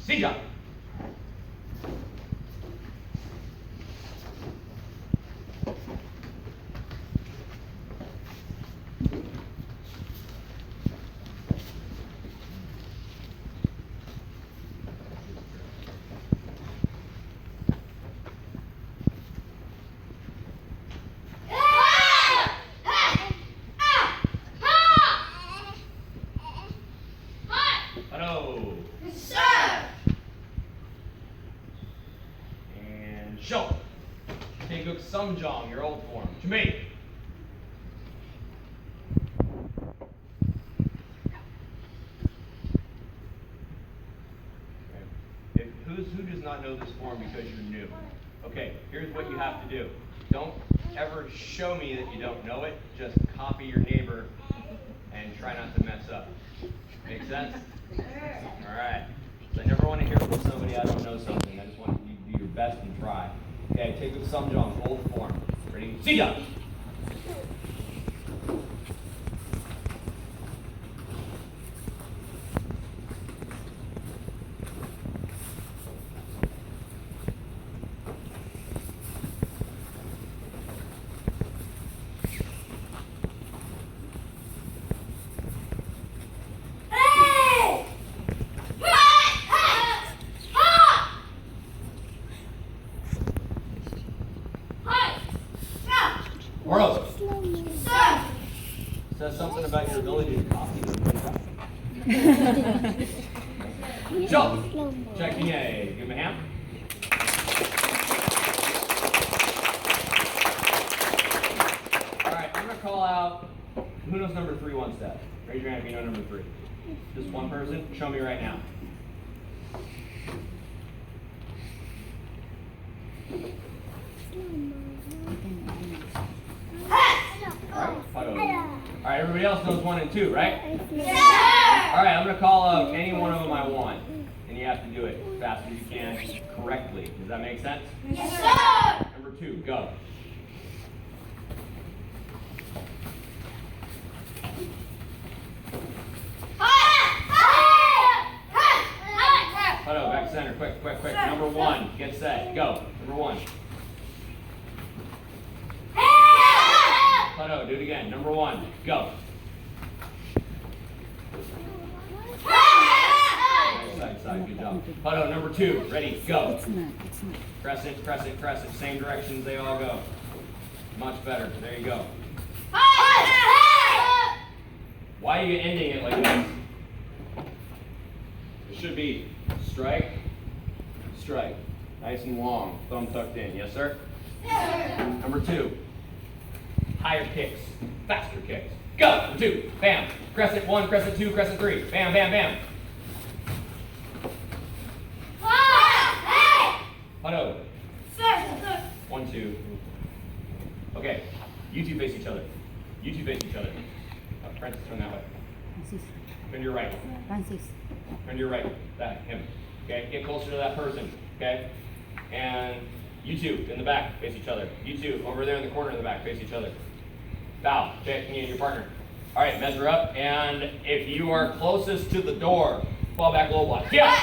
C jump. Hello. Yes, sir. And show. Taeguk Sumjong, your old form. Jimmy. Who does not know this form because you're new? Okay, here's what you have to do. Don't ever show me that you don't know it. Just copy your neighbor and try not to mess up. Make sense? All right. So I never want to hear from somebody I don't know something. I just want you to do your best and try. Okay, take the Sumjong, old form. Ready? See ya! World. Says something about your ability to copy the Jump. Checking A. Give him a hand. All right, I'm going to call out, who knows number 3 one step? Raise your hand if you know number 3. Just one person. Show me right now. All right, everybody else knows 1 and 2, right? Yes, All right, I'm going to call out any one of them I want, and you have to do it as fast as you can, correctly. Does that make sense? Yes, sir. Number 2, go. Hold on, back to center, quick, quick, quick. Number 1, get set, go. Number 1. Hold do it again. Number 1, go. Side, side, good job. Hold number 2, ready, go. It's not. Crescent, crescent, crescent, same directions they all go. Much better, there you go. Why are you ending it like this? It should be strike, strike. Nice and long, thumb tucked in. Yes, sir? Number 2, higher kicks, faster kicks. Go! Number 2, bam. Crescent 1, crescent 2, crescent 3. Bam, bam, bam. Hundo. 1, 2. Okay, you two face each other. You two face each other. Francis, turn that way. Turn to your right. Francis. Turn to your right. That, him. Okay, get closer to that person. Okay? And you two in the back face each other. You two over there in the corner in the back face each other. Bow. Okay, me and your partner. All right, measure up. And if you are closest to the door, fall back low block. Yeah!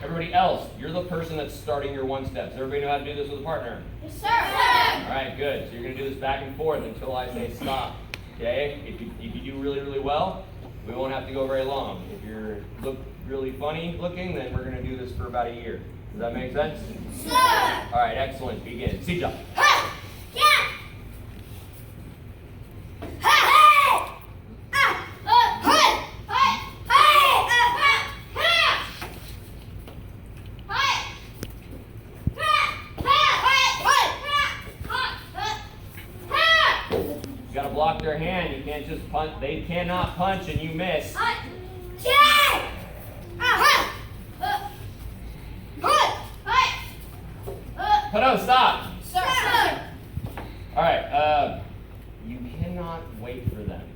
Everybody else, you're the person that's starting your 1 steps. Everybody know how to do this with a partner? Yes, sir. All right, good. So you're going to do this back and forth until I say stop. Okay? If you do really, really well, we won't have to go very long. If you look really funny looking, then we're going to do this for about a year. Does that make sense? Sir. All right, excellent. Begin. C jump. You got to block their hand. You can't just punch. They cannot punch and you miss. Hundo, stop. Sir. All right, you cannot wait for them.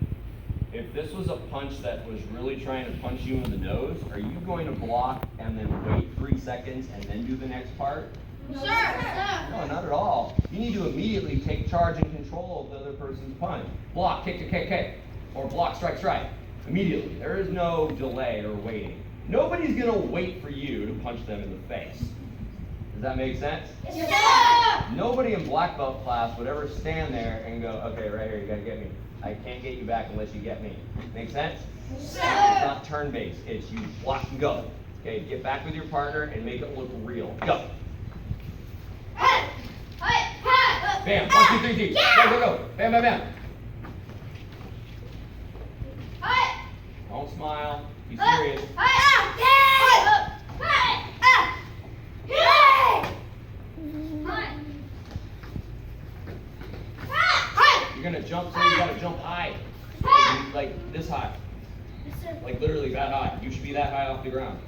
If this was a punch that was really trying to punch you in the nose, are you going to block and then wait 3 seconds and then do the next part? Sir. No, not at all. You need to immediately take charge and control of the other person's punch. Block, kick to kick, kick. Or block, strike, strike. Immediately. There is no delay or waiting. Nobody's going to wait for you to punch them in the face. Does that make sense? Yes, sir. Nobody in black belt class would ever stand there and go, okay, right here, you gotta get me. I can't get you back unless you get me. Make sense? Yes, It's sir. not turn-based, it's you block and go. Okay, get back with your partner and make it look real. Go. Bam, 1, 2, 3, D. Go, go, go. Bam, bam, bam. Don't smile. Be serious. You're gonna jump, so you gotta jump high. Like this high. Like literally that high. You should be that high off the ground.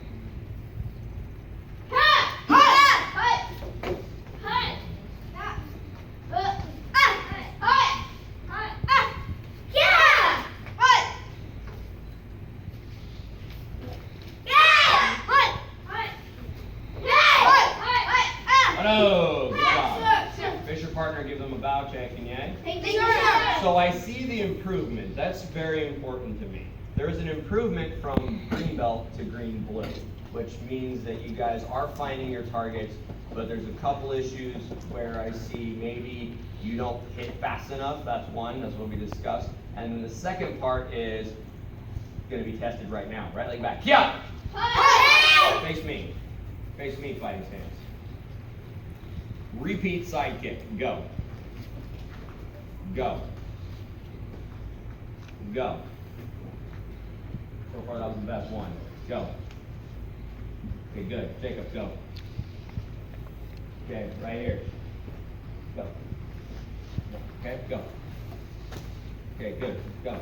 Oh, good job. Face your partner, give them a bow check and yay. So I see the improvement. That's very important to me. There is an improvement from green belt to green blue, which means that you guys are finding your targets, but there's a couple issues where I see maybe you don't hit fast enough. That's one, that's what we discussed. And then the second part is gonna be tested right now. Right leg back. Yeah! Face me. Face me, fighting stance. Repeat side kick. Go. Go. Go. So far, that was the best one. Go. Okay, good. Jacob, go. Okay, right here. Go. Okay, go. Okay, good. Go.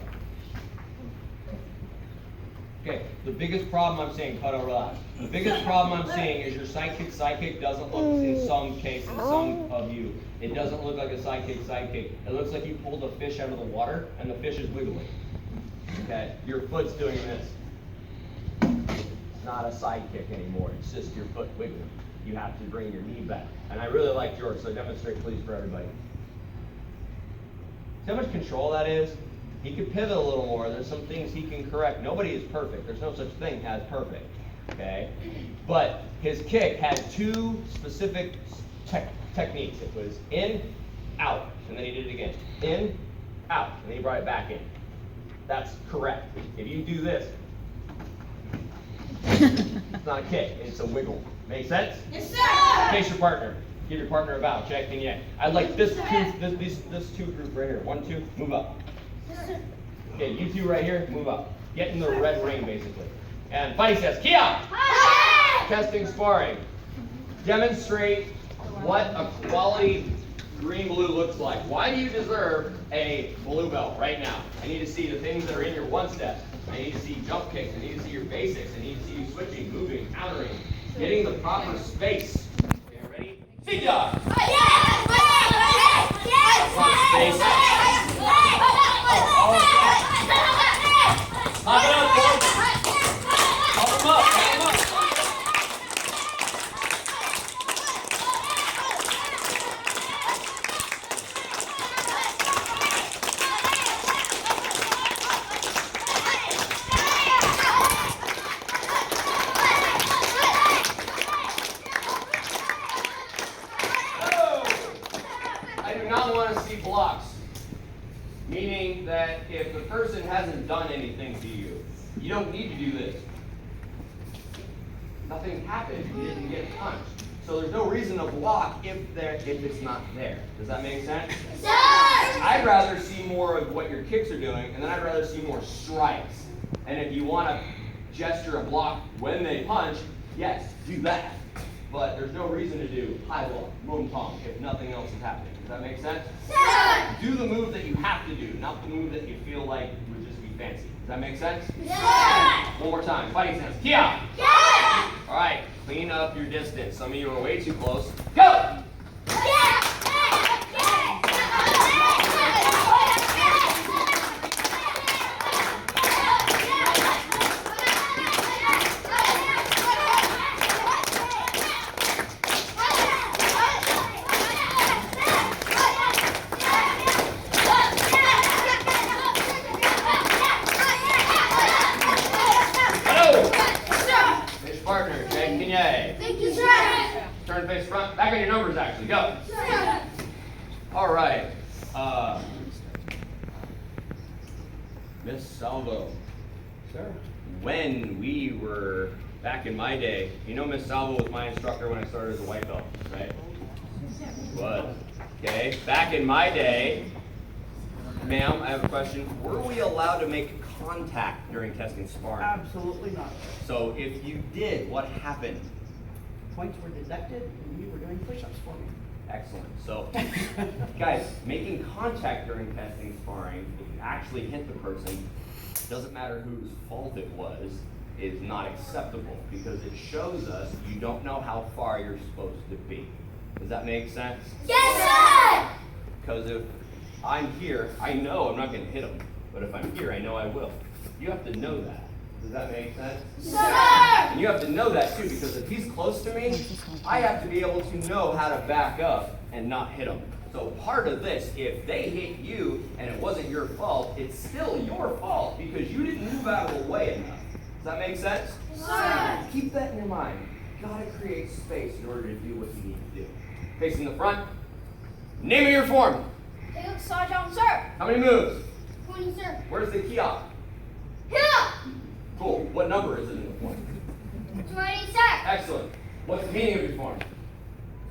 Okay, the biggest problem I'm seeing, Puddle, relax. The biggest problem I'm seeing is your side kick doesn't look, in some cases, some of you, it doesn't look like a side kick. It looks like you pulled a fish out of the water and the fish is wiggling. Okay, your foot's doing this. It's not a side kick anymore, it's just your foot wiggling. You have to bring your knee back. And I really like yours, so demonstrate please for everybody. See how much control that is? He could pivot a little more. There's some things he can correct. Nobody is perfect. There's no such thing as perfect. Okay? But his kick had two specific techniques. It was in, out, and then he did it again. In, out, and then he brought it back in. That's correct. If you do this, it's not a kick, it's a wiggle. Make sense? Yes, sir. Face your partner. Give your partner a bow. Check and yeah. I'd like this two group right here. 1, 2, move up. Okay, you two right here, move up. Get in the red ring, basically. And fighting says, Kia! Testing sparring. Demonstrate what a quality green blue looks like. Why do you deserve a blue belt right now? I need to see the things that are in your one step. I need to see jump kicks. I need to see your basics. I need to see you switching, moving, countering, getting the proper space. Okay, ready? See ya! Pop it up, boys. Pop them up, pop them up. I do not want to see blocks. Meaning that if the person hasn't done anything to you, you don't need to do this. Nothing happened. You didn't get punched. So there's no reason to block if it's not there. Does that make sense? Sir. I'd rather see more of what your kicks are doing, and then I'd rather see more strikes. And if you want to gesture a block when they punch, yes, do that. But there's no reason to do high block, boom tong, if nothing else is happening. Does that make sense? Sir. Do the move that you have to do, not the move that you feel like would just be fancy. Does that make sense? Yes. One more time. Fighting stance. Kia! Yes. All right. Clean up your distance. Some of you are way too close. Go! Hello! turn face front. Back on your numbers, actually. Go. Sir. All right. Miss Salvo. Sir? When we were back in my day, you know Miss Salvo was my instructor when I started as a white belt, right? Was. Okay. Back in my day, ma'am, I have a question. Were we allowed to make contact during testing sparring? Absolutely not. So if you did, what happened? Points were deducted and you were doing push-ups for me. Excellent. So, guys, making contact during testing sparring, if you actually hit the person, doesn't matter whose fault it was, is not acceptable because it shows us you don't know how far you're supposed to be. Does that make sense? Yes, sir. Because if I'm here, I know I'm not going to hit him. But if I'm here, I know I will. You have to know that. Does that make sense? Sir. And you have to know that too, because if he's close to me, I have to be able to know how to back up and not hit him. So part of this, if they hit you and it wasn't your fault, it's still your fault because you didn't move out of the way enough. Does that make sense? Sir. Keep that in your mind. You gotta create space in order to do what you need to do. Facing the front. Name of your form. Felix Sergeant, sir. How many moves? 20, sir. Where's the kiosk? Here. Cool. What number is it in the form? 20, sir. Excellent. What's the meaning of your form?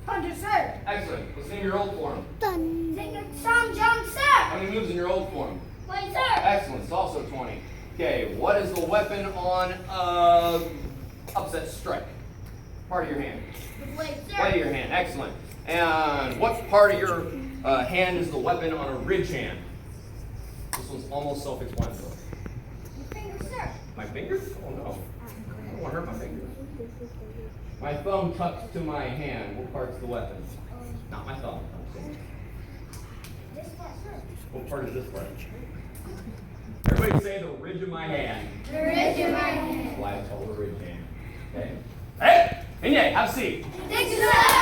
100, sir. Excellent. What's the name of your old form? Felix Sergeant, sir. How many moves in your old form? 20, sir. Excellent. It's also 20. Okay. What is the weapon on upset strike? Part of your hand. The blade, sir. Play your hand. Excellent. And what part of your hand is the weapon on a ridge hand? This one's almost self-explanatory. The finger, sir. My fingers? Oh no. I don't want to hurt my fingers. My thumb tucks to my hand. What part's the weapon? Not my thumb. This part, sir. What part is this part? Everybody say the ridge of my hand. The ridge of my hand. That's why it's called the ridge hand. Okay? Hey! Inye, have a seat. Thank you, sir.